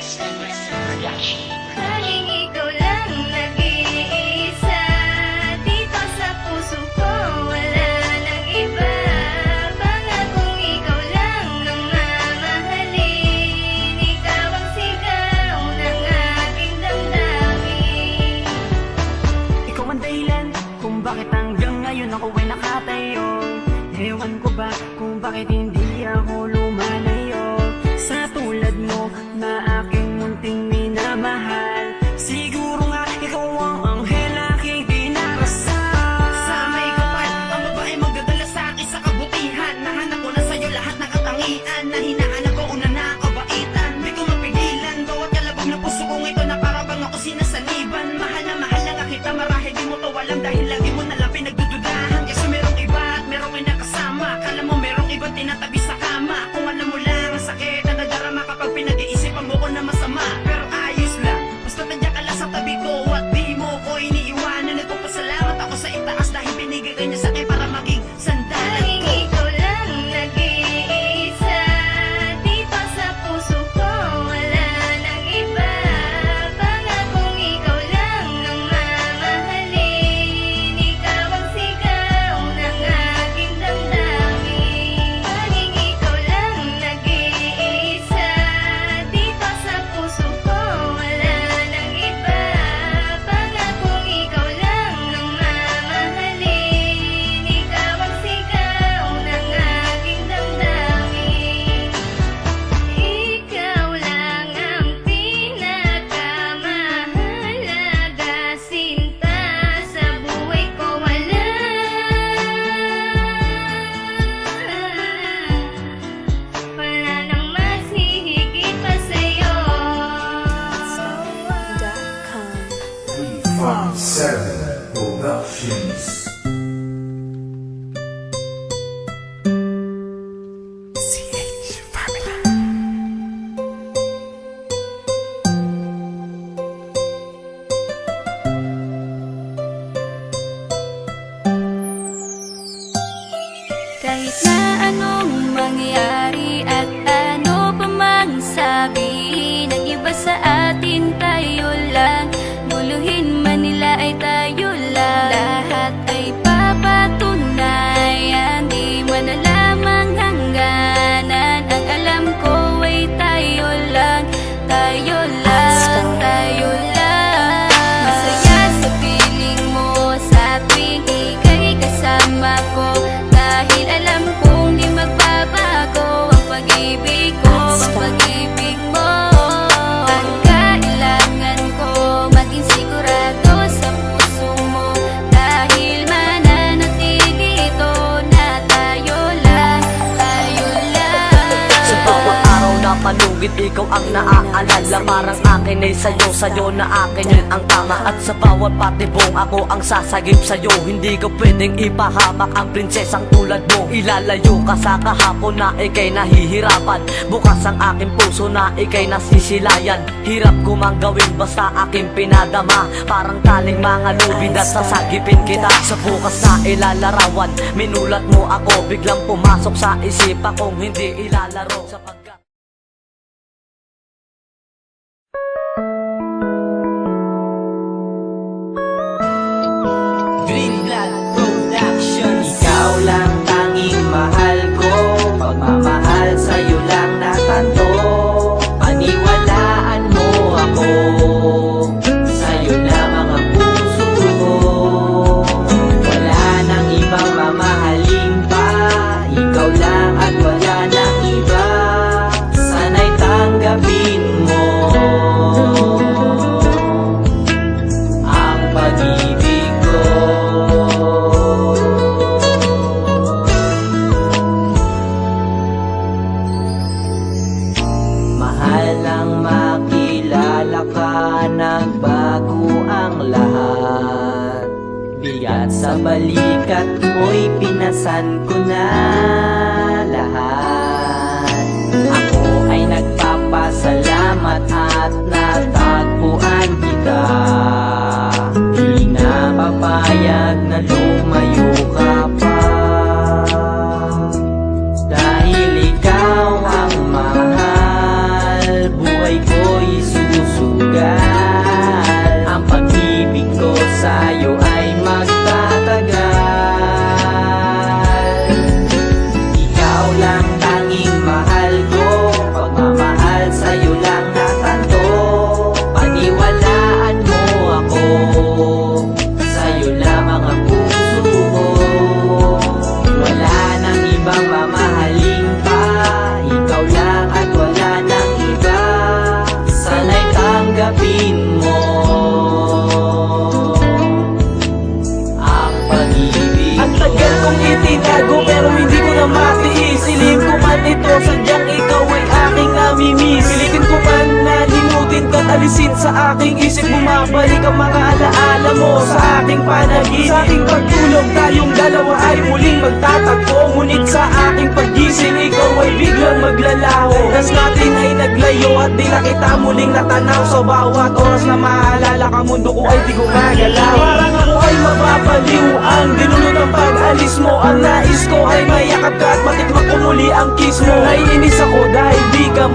Reaction. Tanging ikaw lang nag-iisa dito sa puso ko, wala nang iba. Pangakong ikaw lang ang mamahalin, ikaw ang sigaw ng aking damdamin. Ikaw ang dahilan kung bakit hanggang ngayon ako ay nakatayo. Ewan ko ba kung bakit hindi ako lumalayo sa tulad mo na aking munting minamahal. Siguro nga ikaw ang anghel aking dinarasal. Sa may kapal, ang babae magdadala sa akin sa kabutihan. Nahanap ko na sa'yo lahat ng katangian na hinahanap ko, una na kabaitan. Di ko mapigilan, bawat kalabog na puso kong ito na parabang ako sinasaniban. Mahal na nga kita, marahil di mo to alam dahil lagi mo nalang pinagdududahan. Kasi merong iba at merong inakasama, kala mo merong ibang tinatabi sa kama. Kung alam mo lang ang sakit na nadarama kapag pinag-iisipan mo ko na masama. Pero ayos lang, basta nandiyan ka lang sa tabi ko at di mo ko iniiwanan. Nagpapasalamat ako sa itaas dahil binigay ka niya sa akin para maging sandalan Tanging ko. ikaw lang nag-iisa dito sa puso ko, wala nang iba. Pangakong ikaw lang ang mamahalin, ikaw ang sigaw ng aking damdamin. Tanging ikaw lang nag-iisa dito sa puso ko, wala nang iba. Pangakong ikaw lang ang mamahalin, ikaw ang sigaw ng aking damdamin. Ikaw lang ang pinakamahalaga, sinta sa buhay ko, wala nang mas hihigit pa sa'yo. From Seven Productions. Kahit na anong mangyari at ano pa mang sabihin ng iba sa atin, tayo lang. Guluhin man nila ay tayo lang. Lahat ay papatunayan, di man alamang hangganan. Ang alam ko ay tayo lang, tayo lang, tayo lang. Masaya sa piling mo sa tuwing ika'y kasama ko, dahil alam kong di magbabago ang pag-ibig ko, ang pag-ibig mo. Ang kailangan ko maging sigurado sa puso mo, dahil mananatili ito na tayo lang, tayo lang. Sa bawat araw na palugit, ikaw ang naaalala. Parang akin ay sa'yo, sa'yo na akin yun ang tama. At sa bawat patibong ako ang sasagip sa'yo. Hindi ko pwedeng ipahamak ang prinsesang tulad mo. Ilalayo ka sa kahapon na ika'y nahihirapan. Bukas ang aking puso na ika'y nasisilayan. Hirap ko mang gawin basta aking pinadama. Parang taling mga lubid at sasagipin kita. Sa bukas na ilalarawan, minulat mo ako. Biglang pumasok sa isipa kong hindi ilalaro. Sapagkat Greenblatt Productions. Ikaw lang tanging mahal ko, pagmamahal sa'yo lang natanto. Paniwalaan mo ako, sa'yo lamang ang puso ko. Wala nang ibang mamahalin pa, ikaw lang at wala nang iba. Sana'y tanggapin mo ang pag-ibig ko. Mahal lang makilala ka, nagbago ang lahat. Bigat sa balikat mo'y pinasan ko na lahat. Ako ay nagpapasalamat at natagpuan kita. Di na papayag na lumayo ka pa, dahil ikaw ang mahal. Buhay ko'y alisin sa aking isip. Bumabalik ang mga alaala mo sa aking panaginip. Sa aking pagtulog tayong dalawa ay muling magtatagpo. Ngunit sa aking paggising ikaw ay biglang maglalaho. Das natin ay naglayo at di na kita muling natanaw. Sa bawat oras na maalala ka, mundo ko ay di gumagalaw. Parang ako ay mababaliw, ang dinulot ang pag-alis mo. Ang nais ko ay mayakap ka at matikman ko muli ang kiss mo. Naiinis ako dahil di ka